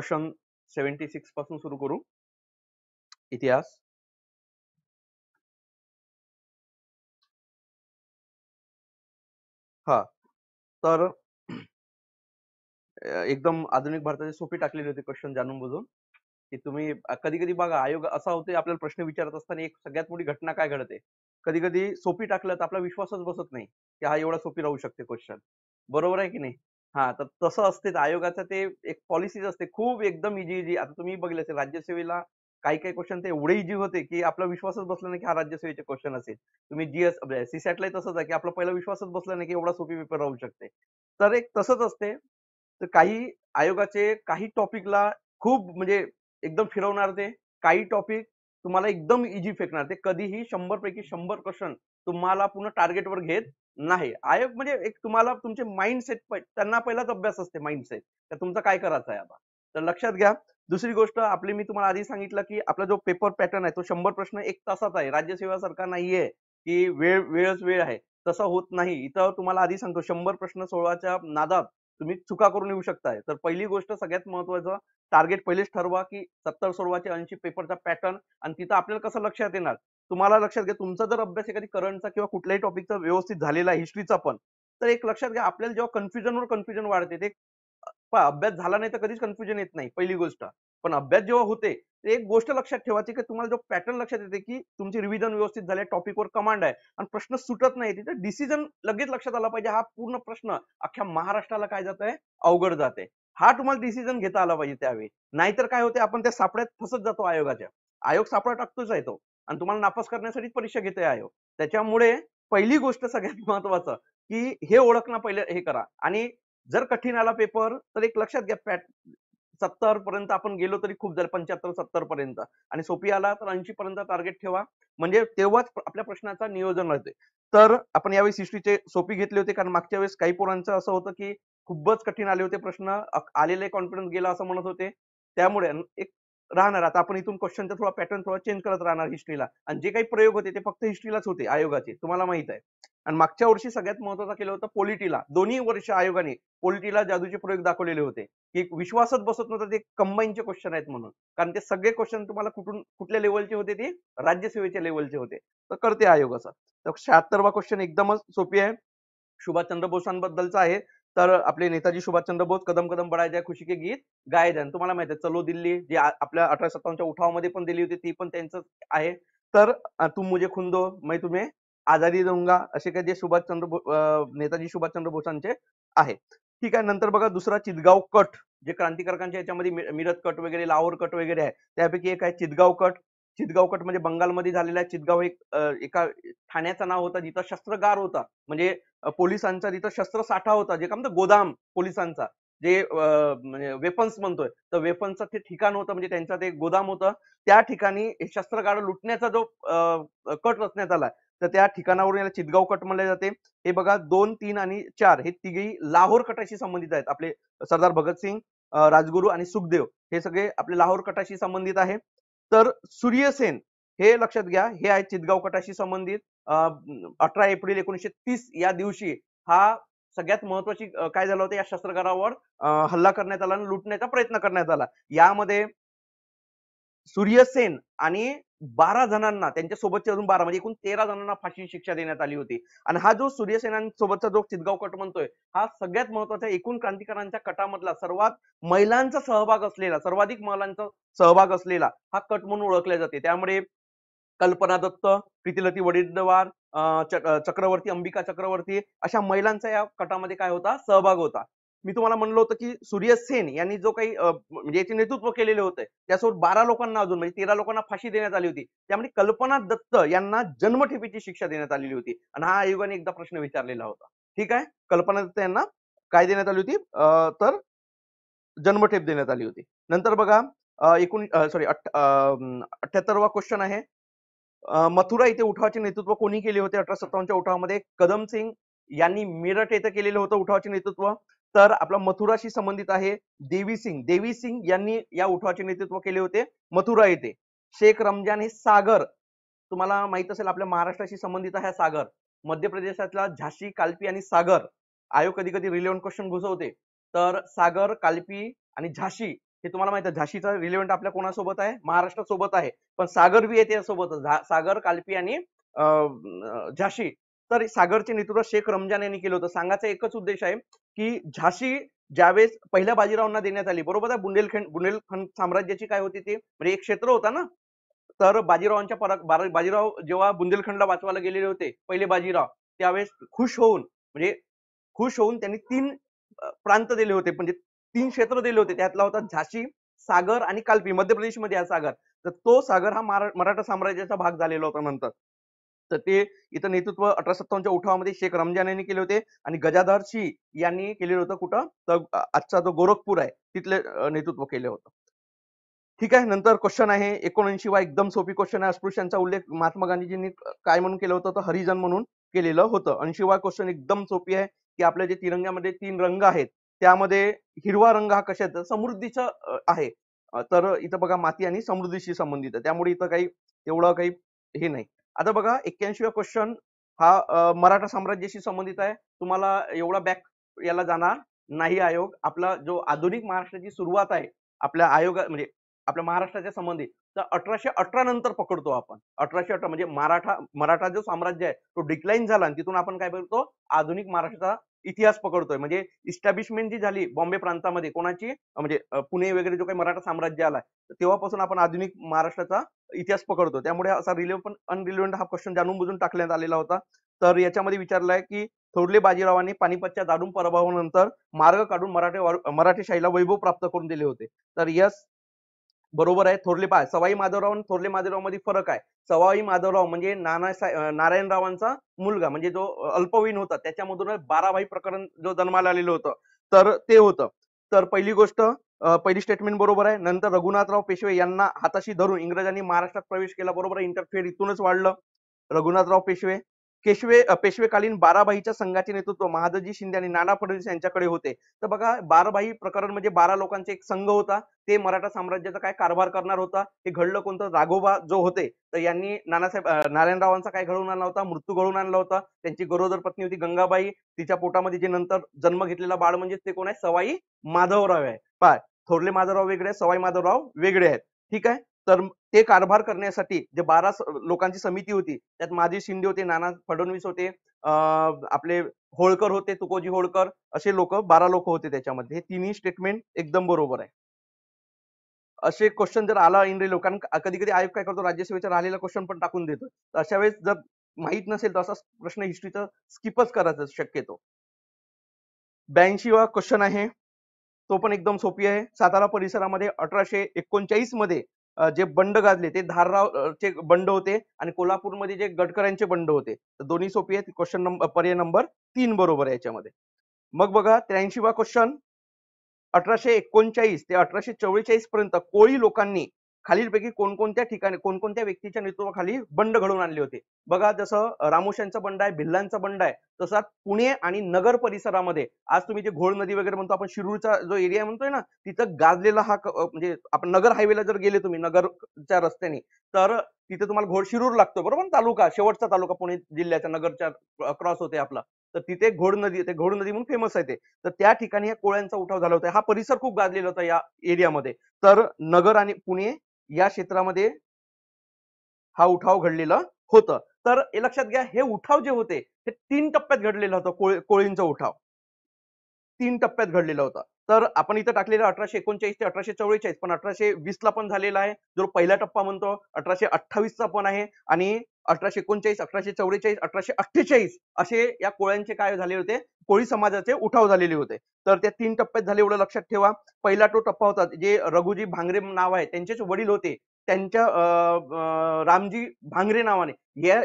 Question 76 पासून सुरू करू. इतिहास. हा तर एकदम आधुनिक भारताची सोपी टाकलेली होती क्वेश्चन जाणून बुजून, की तुम्ही कधी कधी बघा आयोग असा होते आपल्याला प्रश्न विचारत असताना एक सगळ्यात मोठी घटना काय घडते, कधी कधी सोपी टाकलं तर आपला विश्वासच बसत नाही की हा एवढा सोपी राहू शकते क्वेश्चन. बरोबर आहे की नाही? हा तर तसं असते आयोगाचं ते एक पॉलिसीज असते खूप एकदम इजी इजी. आता तुम्ही बघितलं असेल राज्यसेवेला काही काही क्वेश्चन ते एवढे इजी होते की आपला विश्वासच बसला नाही की हा राज्यसेवेचे क्वेश्चन असेल. तुम्ही सीसॅटला तसंच आहे की आपला पहिला विश्वासच बसला नाही की एवढा सोपी पेपर राहू शकते. तर एक तसंच असते. तर काही आयोगाचे काही टॉपिकला खूप म्हणजे एकदम फिरवणार ते, काही टॉपिक तुम्हाला एकदम इजी फेकणार. ते कधीही 100 पैकी 100 क्वेश्चन तुम्हाला पूर्ण टार्गेटवर घेत नाही. आयोग म्हणजे एक तुम्हाला तुमचे माइंडसेट त्यांना पहिलाच अभ्यास असते माइंडसेट. तर तुमचं काय करायचं आहे आता. तर लक्षात घ्या. दुसरी गोष्ट आपली मी तुम्हाला आधी सांगितलं की आपला जो पेपर पॅटर्न आहे तो 100 प्रश्न 1 तासाचा आहे. राज्यसेवेसारखा नाहीये की वेळच वेळ आहे. तसं होत नाही. इथं तुम्हाला आधी सांगतो 100 प्रश्न सोडवायच्या नादात तुम्ही चुका करून येऊ शकताय. तर पहिली गोष्ट सगळ्यात महत्त्वाचं टार्गेट पहिलेच ठरवा की 70 सोडवायचे 80 पेपरचा पॅटर्न. आणि तिथं आपल्याला कसं लक्षात येणार, तुम्हाला लक्षात घ्या तुमचा जर अभ्यास एखादी करंटचा किंवा कुठल्याही टॉपिकचा व्यवस्थित झालेला आहे हिस्ट्रीचा पण, तर एक लक्षात घ्या आपल्याला जेव्हा कन्फ्युजनवर कन्फ्युजन वाढते ते अभ्यास झाला नाही तर कधीच कन्फ्युजन येत नाही पहिली गोष्ट. पण अभ्यास जेव्हा होते तर एक गोष्ट लक्षात ठेवायची की तुम्हाला जो पॅटर्न लक्षात येते की तुमची रिव्हिजन व्यवस्थित झाली, टॉपिकवर कमांड आहे आणि प्रश्न सुटत नाही, तिथे डिसिजन लगेच लक्षात आला पाहिजे. हा पूर्ण प्रश्न अख्ख्या महाराष्ट्राला काय जात आहे, अवघड जाते. हा तुम्हाला डिसिजन घेता आला पाहिजे त्यावेळी. नाहीतर काय होते आपण त्या सापड्यात फसत जातो आयोगाच्या. आयोग सापडा टाकतोच आहे तो आणि तुम्हाला नापास करण्यासाठी परीक्षा घेतोय आयोग. त्याच्यामुळे पहिली गोष्ट सगळ्यात महत्वाचं की हे ओळखणं पहिले हे करा. आणि जर कठीण आला पेपर तर एक लक्षात घ्या 70 पर्यंत आपण गेलो तरी खूप झालं, 75-70 पर्यंत. आणि सोपी आला तर 80 पर्यंत टार्गेट ठेवा. म्हणजे तेव्हाच आपल्या प्रश्नाचा नियोजन राहते. तर आपण यावेळी हिस्ट्रीचे सोपी घेतले होते कारण मागच्या वेळेस काही पोरांचं असं होतं की खूपच कठीण आले होते प्रश्न, आलेले कॉन्फिडन्स गेला असं म्हणत होते. त्यामुळे एक राहणार आता आपण इथून क्वेश्चनचा थोडा पॅटर्न थोडा चेंज करत राहणार हिस्ट्रीला. आणि जे काही प्रयोग होते ते फक्त हिस्ट्रीलाच होते आयोगाचे, तुम्हाला माहित आहे. आणि मागच्या वर्षी सगळ्यात महत्त्वाचं केलं होतं पॉलिटीला. दोन्ही वर्ष आयोगाने पॉलिटीला जादूचे प्रयोग दाखवलेले होते की विश्वासच बसत नव्हता ते कंबाईनचे क्वेश्चन आहेत म्हणून. कारण ते सगळे क्वेश्चन तुम्हाला कुठल्या लेवलचे होते, ते राज्यसेवेच्या लेवलचे होते. तर करते आयोग असं. तर 76वा क्वेश्चन एकदमच सोपी आहे. सुभाषचंद्र बोसांबद्दलचा आहे. तर आपले नेताजी सुभाषचंद्र बोस कदम कदम बढ़ाए जाए खुशी के गीत गाए जाए. तुम्हाला माहिती आहे चलो दिल्ली जी आपल्या 1857च्या उठावामध्ये पण दिली होती ती पण त्यांचं आहे. तर तुम मुझे खून दो मैं तुम्हें आजादी दूंगा असे काही जे नेताजी सुभाषचंद्र बोसांचे आहे. ठीक आहे. नंतर बघा दुसरा चितगाव कट, जे क्रांतिकारकांच्या याच्यामध्ये मीरत कट वगैरे लाहोर कट वगैरे आहे त्यापैकी एक आहे चितगाव कट. चितगाव कट म्हणजे बंगालमध्ये झालेला आहे. चितगाव एक एका ठाण्याचं नाव होतं जिथं शस्त्रागार होता. म्हणजे पोलिसांचा तिथं शस्त्र साठा होता, जे काय म्हणतात गोदाम पोलिसांचा, जे म्हणजे वेपन्स म्हणतोय तर वेपन्सचं ते ठिकाण होतं, म्हणजे त्यांचं ते गोदाम होतं. त्या ठिकाणी शस्त्रगार लुटण्याचा जो कट रचण्यात आला तर त्या ठिकाणावरून याला चितगाव कट म्हणले जाते. हे बघा 2, 3 आणि 4 हे तिघेही लाहोर कटाशी संबंधित आहेत. आपले सरदार भगतसिंग, राजगुरू आणि सुखदेव हे सगळे आपले लाहोर कटाशी संबंधित आहे. तर सूर्यसेन हे लक्षात घ्या, हे आहे चितगाव कटाशी संबंधित. 18 एप्रिल 1930 या दिवशी हा सगळ्यात महत्वाची काय झालं होतं, या शस्त्रगारावर हल्ला करण्यात आला आणि लुटण्याचा प्रयत्न करण्यात आला. यामध्ये सूर्यसेन आणि 12 जणांना, त्यांच्या सोबतचे अजून 12 म्हणजे एकूण 13 जणांना फाशी शिक्षा देण्यात आली होती. आणि हा जो सूर्यसेनांसोबतचा जो चितगाव कट म्हणतोय हा सगळ्यात महत्वाचा एकूण क्रांतिकारकांच्या कटामधला सर्वात महिलांचा सहभाग असलेला, सर्वाधिक महिलांचा सहभाग असलेला हा कट म्हणून ओळखले जाते. त्यामुळे कल्पना दत्त, प्रीतीलती वडीलवार, चक्रवर्ती, अंबिका चक्रवर्ती अशा महिलांचा या कटामध्ये काय होता, सहभाग होता. मी तुम्हाला म्हणलं होतं की सूर्यसेन यांनी जो काही म्हणजे याचे नेतृत्व केलेले होते त्यासोबत 12 लोकांना अजून म्हणजे 13 लोकांना फाशी देण्यात आली होती. त्यामध्ये कल्पना दत्त यांना जन्मठेपेची शिक्षा देण्यात आलेली होती. आणि हा आयोगाने एकदा प्रश्न विचारलेला होता. ठीक आहे. कल्पना दत्त यांना काय देण्यात आली होती, तर जन्मठेप देण्यात आली होती. नंतर बघा 78वा क्वेश्चन आहे. मथुरा इथे उठावाचे नेतृत्व कोणी केले होते 1857च्या उठावामध्ये? कदम सिंग यांनी मेरठ येथे केलेलं होतं उठावाचे नेतृत्व. तर आपला मथुराशी संबंधित आहे देवी सिंग. देवी सिंग यांनी या उठावाचे नेतृत्व केले होते मथुरा येथे. शेख रमजान हे सागर, तुम्हाला माहित असेल आपल्या महाराष्ट्राशी संबंधित आहे सागर. मध्य प्रदेशातला झाशी, काल्पी आणि सागर. आयोग कधी कधी रिलेव्हंट क्वेश्चन घुसवते. तर सागर, काल्पी आणि झाशी हे तुम्हाला माहिती आहे. झाशीचा रिलेव्हंट आपल्या कोणासोबत आहे? महाराष्ट्रासोबत आहे. पण सागर बी आहे त्यासोबत. सागर, कालपी आणि झाशी. तर सागरचे नेतृत्व शेख रमजान यांनी केलं होतं. सांगायचा एकच उद्देश आहे की झाशी ज्यावेळेस पहिल्या बाजीरावांना देण्यात आली, बरोबर आहे. बुंदेलखंड साम्राज्याची काय होती ते, म्हणजे एक क्षेत्र होता ना. तर बाजीरावांच्या बाजीराव जेव्हा बुंदेलखंडला वाचवायला गेलेले होते पहिले बाजीराव, त्यावेळेस खुश होऊन त्यांनी 3 प्रांत दिले होते, म्हणजे 3 क्षेत्र दिले होते. त्यातला होता झाशी, सागर आणि कालपी. मध्य प्रदेशमध्ये आहे सागर. तर तो सागर हा मराठा साम्राज्याचा भाग झालेला होता नंतर. तर ते इथं नेतृत्व 1857च्या उठावामध्ये शेख रमजान यांनी केले होते आणि गजाधर सिंह यांनी केलेलं होतं कुठं? तर आजचा जो गोरखपूर आहे तिथले नेतृत्व केलं होतं. ठीक आहे. नंतर क्वेश्चन आहे 79 वा एकदम सोपी क्वेश्चन आहे. अस्पृश्यांचा उल्लेख महात्मा गांधीजींनी काय म्हणून केलं होतं? तर हरिजन म्हणून केलेलं होतं. 80 वा क्वेश्चन एकदम सोपी आहे की आपल्या जे तिरंग्यामध्ये 3 रंग आहेत त्यामध्ये हिरवा रंग हा कशाचा? समृद्धीचा आहे. तर इथं बघा माती आणि समृद्धीशी संबंधित आहे. त्यामुळे इथं काही एवढं काही हे नाही. आता बघा 81 वा क्वेश्चन हा मराठा साम्राज्याशी संबंधित आहे. तुम्हाला एवढा बॅक याला जाणार नाही आयोग. आपला जो आधुनिक महाराष्ट्राची सुरुवात आहे आपल्या म्हणजे आपल्या महाराष्ट्राच्या संबंधित, तर 1818 नंतर पकडतो आपण. 1818 म्हणजे मराठा जो साम्राज्य आहे तो डिक्लाइन झाला आणि तिथून आपण काय बघतो? आधुनिक महाराष्ट्राचा इतिहास पकडतोय. म्हणजे इस्टॅब्लिशमेंट जी झाली बॉम्बे प्रांतामध्ये कोणाची, म्हणजे पुणे वगैरे जो काही मराठा साम्राज्य आला, तेव्हापासून आपण आधुनिक महाराष्ट्राचा इतिहास पकडतो. त्यामुळे असा रिलेव्हंट अनरिलेव्हंट हा क्वेश्चन जाणून बुजून टाकण्यात आलेला होता. तर याच्यामध्ये विचारलाय की थोरले बाजीरावांनी पानिपतच्या दारुण पराभवानंतर मार्ग काढून मराठेशाहीला वैभव प्राप्त करून दिले होते. तर यस, बरोबर आहे. सवाई माधवराव आणि थोरले माधवराव मध्ये फरक आहे. सवाई माधवराव म्हणजे नारायणरावांचा मुलगा, म्हणजे जो अल्पवयीन होता त्याच्यामधूनच 12 भाई प्रकरण जो जन्माला आलेलं होतं, तर ते होतं. तर पहिली गोष्ट, पहिली स्टेटमेंट बरोबर आहे. नंतर रघुनाथराव पेशवे यांना हाताशी धरून इंग्रजांनी महाराष्ट्रात प्रवेश केला, बरोबर आहे. इंटरफेअर इथूनच वाढलं. रघुनाथराव पेशवेकालीन बाराभाईच्या संघाचे नेतृत्व महादजी शिंदे आणि नाना फडणवीस यांच्याकडे होते. तर बघा, बाराभाई प्रकरण म्हणजे 12 लोकांचा एक संघ होता. ते मराठा साम्राज्याचा काय कारभार करणार होता. हे घडलं कोणतं? राघोबा जो होते, तर यांनी नारायणरावांचा काय घडवून आणला होता? मृत्यू घडवून आणला होता. त्यांची गरोदर पत्नी होती गंगाबाई. तिच्या पोटामध्ये जे नंतर जन्म घेतलेला बाळ म्हणजे ते कोण आहे? सवाई माधवराव आहे. पाय थोरले माधवराव वेगळे, सवाई माधवराव वेगळे आहेत. ठीक आहे. तर ते कारभार करण्यासाठी जे 12 लोकांची समिती होती, त्यात महादजी शिंदे होते, नाना फडणवीस होते, आपले होळकर होते, तुकोजी होळकर, असे लोक 12 लोक होते त्याच्यामध्ये. हे तिन्ही स्टेटमेंट एकदम बरोबर आहे. असे क्वेश्चन जर आला इन रिलो, कारण कधी कधी आयोग काय करतो, राज्यसेवेचा राहिलेला क्वेश्चन पण टाकून देतो. तर अशा वेळेस जर माहित नसेल तर असा प्रश्न हिस्ट्रीचा स्किपच करायचा शक्यतो. 82 वा क्वेश्चन आहे, तो पण एकदम सोपी आहे. सातारा परिसरामध्ये 1839 मध्ये जे बंड गाजले ते धारराव चे बंड होते आणि कोल्हापूरमध्ये जे गडकऱ्यांचे बंड होते. तर दोन्ही सोपी आहेत. क्वेश्चन नंबर पर्याय नंबर 3 बरोबर आहे याच्यामध्ये. मग बघा 83 वा क्वेश्चन, 1839 ते 1844 पर्यंत कोळी लोकांनी खालीलपैकी कोणकोणत्या ठिकाणी कोणकोणत्या व्यक्तीच्या नेतृत्वाखाली बंड घडवून आणले होते? बघा, जसं रामोश्यांचा बंड आहे, भिल्लांचा बंड आहे, तसा पुणे आणि नगर परिसरामध्ये आज तुम्ही जे घोड नदी वगैरे म्हणतो आपण, शिरूरचा जो एरिया म्हणतोय ना, तिथं गाजलेला हा म्हणजे आपण नगर हायवेला जर गेले तुम्ही नगरच्या रस्त्याने, तर तिथे तुम्हाला शिरूर लागतो, बरोबर. तालुका, शेवटचा तालुका पुणे जिल्ह्याच्या नगरच्या क्रॉस होते आपला. तर तिथे घोड नदी म्हणून फेमस आहे ते. तर त्या ठिकाणी या कोळ्यांचा उठाव झाला होता. हा परिसर खूप गाजलेला होता या एरियामध्ये. तर नगर आणि पुणे या क्षेत्रामध्ये हा उठाव घडलेला होतं. तर हे लक्षात घ्या, हे उठाव जे होते ते 3 टप्प्यात घडलेलं होतं. कोळींचा उठाव 3 टप्प्यात घडलेला होता. तर आपण इथं टाकलेलं 1839 ते 1844, पण 1820 ला पण झालेला आहे. जो पहिला टप्पा म्हणतो 1828 चा पण आहे आणि 1839, 1844, 1848 असे या कोळ्यांचे काय झाले होते? कोळी समाजाचे उठाव झालेले होते. तर त्या 3 टप्प्यात झाले, एवढं लक्षात ठेवा. पहिला तो टप्पा होता, जे रघुजी भांगरे नाव आहे, त्यांचेच वडील होते. त्यांच्या रामजी भांगरे नावाने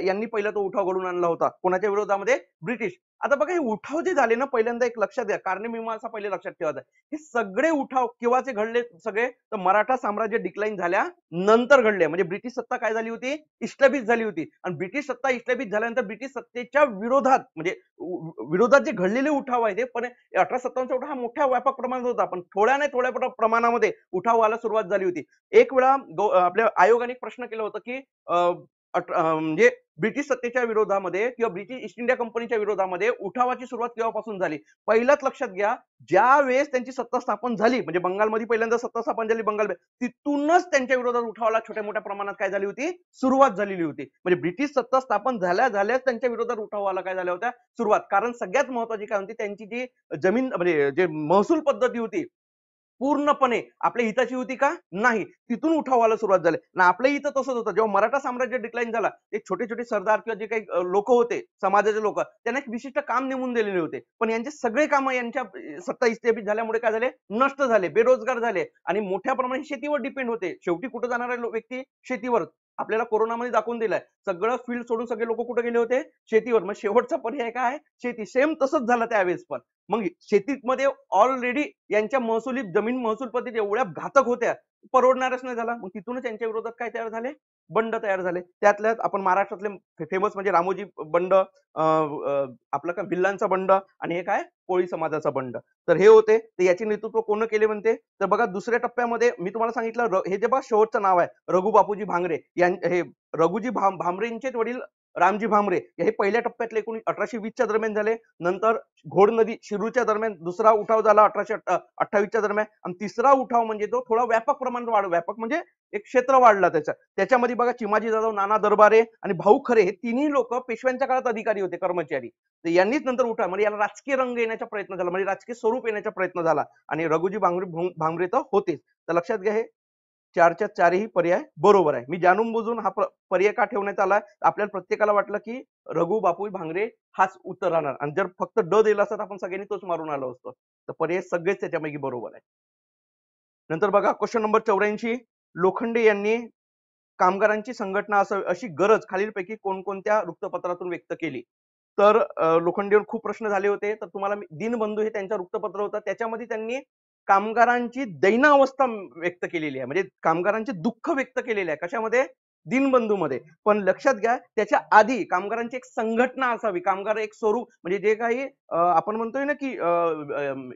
यांनी पहिला तो उठाव घडवून आणला होता. कोणाच्या विरोधामध्ये? ब्रिटिश. आता बघा, हे उठाव जे झाले ना, पहिल्यांदा एक लक्षात द्या, कारणे-मीमांसा पहिले लक्षात ठेवायचा. हे सगळे उठाव केव्हाचे घडले सगळे? तर मराठा साम्राज्य डिक्लाइन झाल्या नंतर घडले. म्हणजे ब्रिटिश सत्ता काय झाली होती? इस्टॅब्लिश झाली होती. आणि ब्रिटिश सत्ता इस्टॅब्लिश झाल्यानंतर ब्रिटिश सत्तेच्या विरोधात, म्हणजे विरोधात जे घडलेले उठाव आहे ते पण 1857 उठाव हा मोठ्या व्यापक प्रमाणात होता, पण थोड्या प्रमाणामध्ये उठाव व्हायला सुरुवात झाली होती. एक वेळा आपल्या आयोगाने प्रश्न केला होता की म्हणजे ब्रिटिश सत्तेच्या विरोधामध्ये किंवा ब्रिटिश ईस्ट इंडिया कंपनीच्या विरोधामध्ये उठावाची सुरुवात केव्हापासून झाली? पहिलाच लक्षात घ्या, ज्या वेळेस त्यांची सत्ता स्थापन झाली, म्हणजे बंगालमध्ये पहिल्यांदा सत्ता स्थापन झाली बंगाल, तिथूनच त्यांच्या विरोधात उठावाला छोट्या मोठ्या प्रमाणात काय झाली होती? सुरुवात झालेली होती. म्हणजे ब्रिटिश सत्ता स्थापन झाल्याच त्यांच्या विरोधात उठावाला काय झाल्या होत्या? सुरुवात. कारण सगळ्यात महत्वाची काय होती, त्यांची जी जमीन म्हणजे जे महसूल पद्धती होती पूर्णपणे आपल्या हिताची होती का? नाही. तिथून उठावाला सुरुवात झाली. आणि आपल्या इथं तसंच होतं. जेव्हा मराठा साम्राज्य डिक्लाइन झाला, ते छोटे-छोटे सरदार किंवा जे काही लोक होते, समाजाचे लोक, त्यांना एक विशिष्ट काम नेमून दिलेले होते. पण यांचे सगळे कामं यांच्या सत्ता इस्थापित झाल्यामुळे काय झाले? नष्ट झाले, बेरोजगार झाले आणि मोठ्या प्रमाणात शेतीवर डिपेंड होते. शेवटी कुठे जाणारे व्यक्ती? शेतीवर. आपल्याला कोरोनामध्ये दाखवून दिलाय. सगळं फील्ड सोडून सगळे लोक कुठे गेले होते? शेतीवर. मग शेवटचा पर्याय काय? शेती. सेम तसंच झालं त्यावेळेस पण. मग शेतीमध्ये ऑलरेडी यांच्या महसुली जमीन महसूल पद्धती एवढ्या घातक होत्या, परवडणारच नाही झाला. मग तिथूनच यांच्या विरोधात काय तयार झाले? बंड तयार झाले. त्यातल्यात आपण महाराष्ट्रातले फेमस म्हणजे रामोजी बंड, आपलं काय भिल्लांचा बंड आणि हे काय कोळी समाजाचा बंड. तर हे होते. तर याचे नेतृत्व कोण केले म्हणते? तर बघा दुसऱ्या टप्प्यामध्ये मी तुम्हाला सांगितलं हे जे बघा शेवटचं नाव आहे रघु बापूजी भांगरे. हे रघुजी भामरेंचेच वडील रामजी भामरे हे पहिल्या टप्प्यातले 1820च्या दरम्यान झाले. नंतर घोड नदी शिरूरच्या दरम्यान दुसरा उठाव झाला 1828च्या दरम्यान आणि तिसरा उठाव म्हणजे तो थोडा व्यापक प्रमाणात व्यापक म्हणजे एक क्षेत्र वाढला त्याच्यामध्ये बघा चिमाजी जाधव, नाना दरबारे आणि भाऊ खरे हे तिन्ही लोक पेशव्यांच्या काळात अधिकारी होते, कर्मचारी. तर यांनीच नंतर उठाव म्हणजे याला राजकीय रंग येण्याचा प्रयत्न झाला, म्हणजे राजकीय स्वरूप येण्याचा प्रयत्न झाला आणि रघुजी भांगरे तर होतेच. तर लक्षात घ्या हे चारच्या चारही पर्याय बरोबर आहे. मी जाणून बुजून हा पर्याय का ठेवण्यात आला? आपल्याला प्रत्येकाला वाटलं की रघु बापू भांगरे हाच उत्तर राहणार आणि जर फक्त ड दिला असता आपण सगळ्यांनी तोच मारून आलो असतो. तर पर्याय सगळेच त्याच्यापैकी बरोबर आहे. नंतर बघा क्वेश्चन नंबर 84. लोखंडे यांनी कामगारांची संघटना अशी गरज खालीलपैकी कोणकोणत्या वृत्तपत्रातून व्यक्त केली? तर लोखंडेवर खूप प्रश्न झाले होते. तर तुम्हाला दिनबंधू हे त्यांचं वृत्तपत्र होतं. त्याच्यामध्ये त्यांनी कामगारांची दैनावस्था व्यक्त केलेली आहे, म्हणजे कामगारांचे दुःख व्यक्त केलेले आहे. कशामध्ये? दिनबंधूमध्ये. पण लक्षात घ्या त्याच्या आधी कामगारांची एक संघटना असावी, कामगार एक स्वरूप म्हणजे जे काही आपण म्हणतोय ना की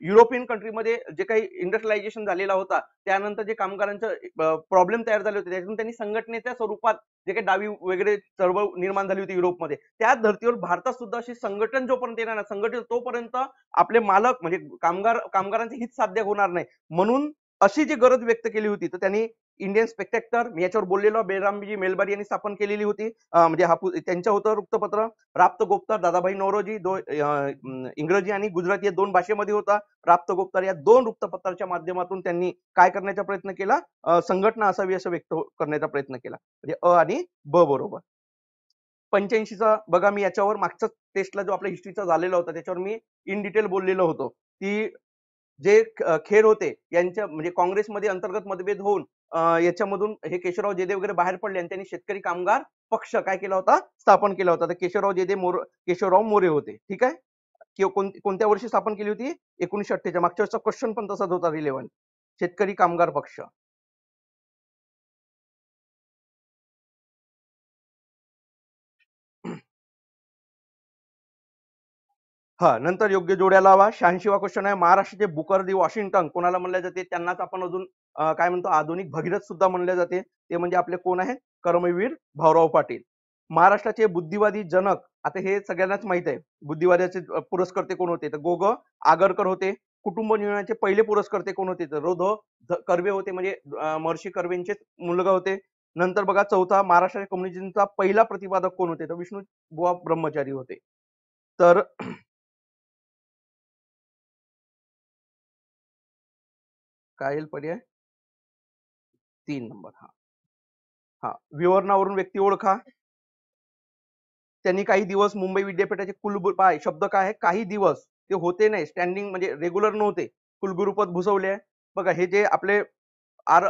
युरोपियन कंट्रीमध्ये जे काही इंडस्ट्रियलायझेशन झालेला होता त्यानंतर जे कामगारांचं प्रॉब्लेम तयार झाले होते त्यातून त्यांनी संघटनेच्या स्वरूपात जे काही डावी वगैरे चळवळ निर्माण झाली होती युरोपमध्ये, त्या धर्तीवर भारतात सुद्धा अशी संघटन जोपर्यंत येणार नाही, संघटित तोपर्यंत आपले मालक म्हणजे कामगारांचे हित साध्य होणार नाही. म्हणून अशी जी गरज व्यक्त केली होती तर त्यांनी इंडियन स्पेक्टेक्टर मी याच्यावर बोललेलो बेरामजी मेलबारी यांनी स्थापन केलेली होती. म्हणजे हा त्यांचं होतं वृत्तपत्र. राप्त गोप्तार दादाभाई नौरोजी इंग्रजी आणि गुजराती या दोन भाषेमध्ये होता. राप्त गोप्तार या दोन वृत्तपत्राच्या माध्यमातून त्यांनी काय करण्याचा प्रयत्न केला? संघटना असावी असं व्यक्त करण्याचा प्रयत्न केला. म्हणजे अ आणि ब बरोबर. 85चा बघा मी याच्यावर मागच्या टेस्टला जो आपल्या हिस्ट्रीचा झालेला होता त्याच्यावर मी इन डिटेल बोललेलो होतो की जे खेर होते यांच्या म्हणजे काँग्रेसमध्ये अंतर्गत मतभेद होऊन याच्यामधून हे केशवराव जेदे वगैरे बाहेर पडले आणि त्यांनी शेतकरी कामगार पक्ष काय केला होता? स्थापन केला होता. तर केशवराव मोरे होते. ठीक आहे. कोणत्या वर्षी स्थापन केली होती? 1948. मागच्या वर्षीचा क्वेश्चन पण तसाच होता रिलेव्हंट. शेतकरी कामगार पक्ष. नंतर योग्य जोड्या लावा. 86वा क्वेश्चन आहे महाराष्ट्राचे बुकर वॉशिंग्टन कोणाला म्हणले जाते? त्यांनाच आपण अजून काय म्हणतो आधुनिक भगीरथ सुद्धा म्हणले जाते. ते म्हणजे आपले कोण आहे? कर्मवीर भाऊराव पाटील. महाराष्ट्राचे बुद्धिवादी जनक आता हे सगळ्यांनाच माहित आहे. बुद्धिवादाचे पुरस्कर्ते कोण होते? तर गो ग आगरकर होते. कुटुंब नियोजनाचे पहिले पुरस्कर्ते कोण होते? तर कर्वे होते, म्हणजे महर्षी कर्वेंचे मुलगा होते. नंतर बघा चौथा महाराष्ट्राच्या कम्युनिझमचा पहिला प्रतिपादक कोण होते? तर विष्णू बुवा ब्रह्मचारी होते. तर काय येईल पर्याय? 3 नंबर. विवरणावरून व्यक्ती ओळखा. त्यांनी काही दिवस मुंबई विद्यापीठाचे कुलगुरू शब्द काय आहे? काही दिवस ते होते नाही, स्टँडिंग म्हणजे रेग्युलर नव्हते, कुलगुरुपद भूषवले. बघा हे जे आपले आर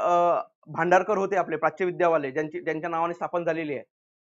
भांडारकर होते आपले प्राच्य विद्यावाले ज्यांच्या नावाने स्थापन झालेली आहे.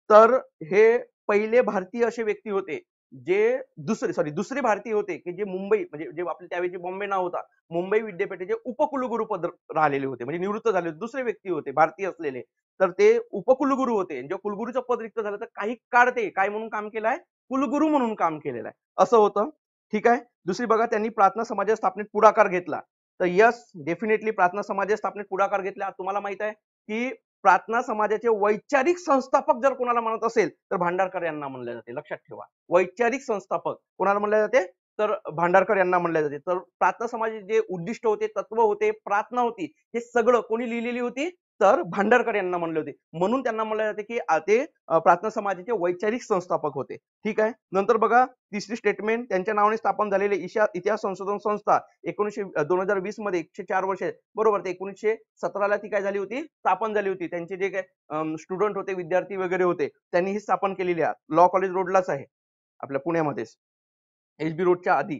तर हे पहिले भारतीय असे व्यक्ती होते जे दुसरे भारतीय होते की जे मुंबई म्हणजे जे आपले त्यावेळी बॉम्बे नाव होता, मुंबई विद्यापीठाचे उपकुलगुरुपद राहिलेले होते, म्हणजे निवृत्त झाले दुसरे व्यक्ती होते भारतीय असलेले. तर ते उपकुलगुरू होते. जेव्हा कुलगुरूचं पद रिक्त झालं तर काही काळ ते काय म्हणून काम केलं आहे? कुलगुरू म्हणून काम केलेलं आहे. असं होतं. ठीक आहे. दुसरी बघा त्यांनी प्रार्थना समाज स्थापनेत पुढाकार घेतला. तर यस डेफिनेटली प्रार्थना समाज स्थापनेत पुढाकार घेतला. तुम्हाला माहित आहे की प्रार्थना समाजाचे वैचारिक संस्थापक जर कोणाला म्हणत असेल तर भांडारकर यांना म्हणले जाते. लक्षात ठेवा. वैचारिक संस्थापक कोणाला म्हणले जाते तर भांडारकर यांना म्हणले जाते. तर प्रार्थना समाजाचे जे उद्दिष्ट होते, तत्व होते, प्रार्थना होती, हे सगळं कोणी लिहिलेली होती तर भांडारकर यांना म्हणले होते. म्हणून त्यांना म्हणले जाते की ते प्रार्थना समाजाचे वैचारिक संस्थापक होते. ठीक आहे. नंतर बघा तिसरी स्टेटमेंट, त्यांच्या नावाने स्थापन झालेले इतिहास संशोधन संस्था 2020 मध्ये 104 वर्ष बरोबर. ते 1917 ती काय झाली होती स्थापन झाली होती. त्यांचे जे काय स्टुडंट होते, विद्यार्थी वगैरे होते, त्यांनी ही स्थापन केलेली आहे. लॉ कॉलेज रोडलाच आहे आपल्या पुण्यामध्येच, HB रोडच्या आधी.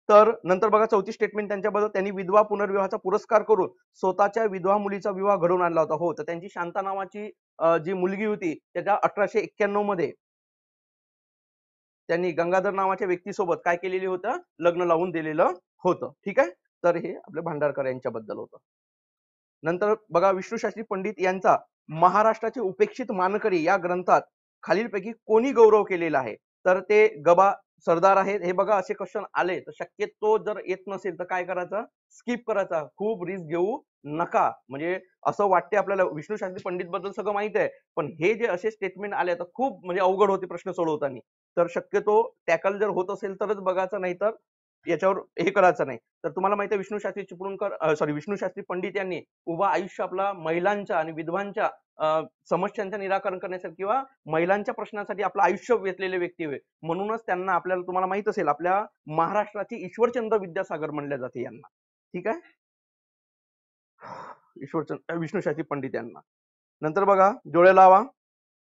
तर नंतर बघा चौथी स्टेटमेंट त्यांच्याबद्दल, त्यांनी विधवा पुनर्विवाहाचा पुरस्कार करून स्वतःच्या विधवा मुलीचा विवाह घडवून आणला होता. हो, तर त्यांची शांता नावाची जी मुलगी होती त्याच्या 1891 मध्ये त्यांनी गंगाधर नावाच्या व्यक्तीसोबत काय केलेली होतं लग्न लावून दिलेलं होतं. ठीक आहे. तर हे आपल्या भांडारकर यांच्याबद्दल होतं. नंतर बघा विष्णू पंडित यांचा महाराष्ट्राचे उपेक्षित मानकरी या ग्रंथात खालीलपैकी कोणी गौरव केलेला आहे तर ते गबा सरदार आहेत. हे बघा असे क्वेश्चन आले तर शक्यतो जर येत नसेल तर काय करायचं स्किप करायचा. खूप रिस्क घेऊ नका. म्हणजे असं वाटते आपल्याला विष्णू पंडित बद्दल सगळं माहित आहे पण हे जे असे स्टेटमेंट आले तर खूप म्हणजे अवघड होते प्रश्न सोडवताना. तर शक्यतो टॅकल जर होत असेल तरच बघायचं नाही तर याच्यावर हे करायचं नाही. तर तुम्हाला माहिती आहे विष्णू पंडित यांनी उभं आयुष्य आपला महिलांच्या आणि विधवांच्या समस्यांचं निराकरण करण्यासाठी किंवा महिलांच्या प्रश्नासाठी आपलं आयुष्य वेचलेले व्यक्ती होते. म्हणूनच त्यांना आपल्याला तुम्हाला माहित असेल आपल्या महाराष्ट्राची ईश्वरचंद्र विद्यासागर म्हणले जाते यांना. ठीक आहे. विष्णू पंडित यांना. नंतर बघा डोळे लावा.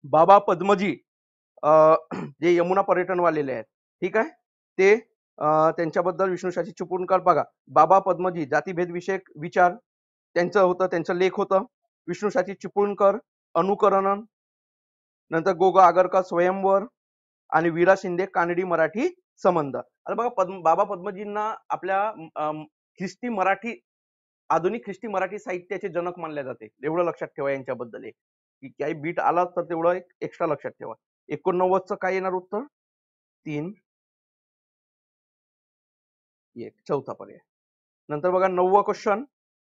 बाबा पद्मजी जे यमुना पर्यटन वालेले आहेत. ठीक आहे. ते त्यांच्याबद्दल विष्णू चिपळूणकर बघा. बाबा पद्मजी जातीभेद विषयक विचार त्यांचं होतं, त्यांचं लेख होतं. विष्णू चिपळूणकर अनुकरण. नंतर गोगा आगरकर स्वयंवर आणि वीरा शिंदे कानडी मराठी संबंध. आता बघा बाबा पद्मजींना आपल्या ख्रिस्ती मराठी आधुनिक ख्रिस्ती मराठी साहित्याचे जनक मानले जाते. एवढं लक्षात ठेवा यांच्याबद्दल की काही बीट आला तर तेवढं एक्स्ट्रा लक्षात ठेवा. 89चं काय येणार उत्तर 3 1 चौथा पर्याय. नंतर बघा 9वा क्वेश्चन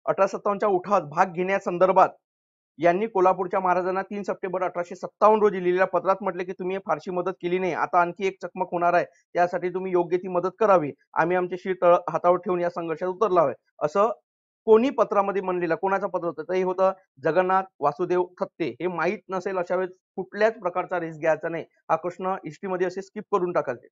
1857च्या उठावात भाग घेण्यासंदर्भात यांनी कोल्हापूरच्या महाराजांना 3 सप्टेंबर 1857 रोजी लिहिलेल्या पत्रात म्हटले की तुम्ही फारशी मदत केली नाही, आता आणखी एक चकमक होणार आहे, त्यासाठी तुम्ही योग्य ती मदत करावी. आम्ही आमचे शीर हातावर ठेवून या संघर्षात उतरलो आहे. असं कोणी पत्रामध्ये म्हणलेलं, कोणाचं पत्र होतं? तर हे होतं जगन्नाथ वासुदेव थत्ते. हे माहीत नसेल अशा वेळेस कुठल्याच प्रकारचा रिस्क घ्यायचा नाही. हा प्रश्न हिस्ट्रीमध्ये असे स्किप करून टाकायचे.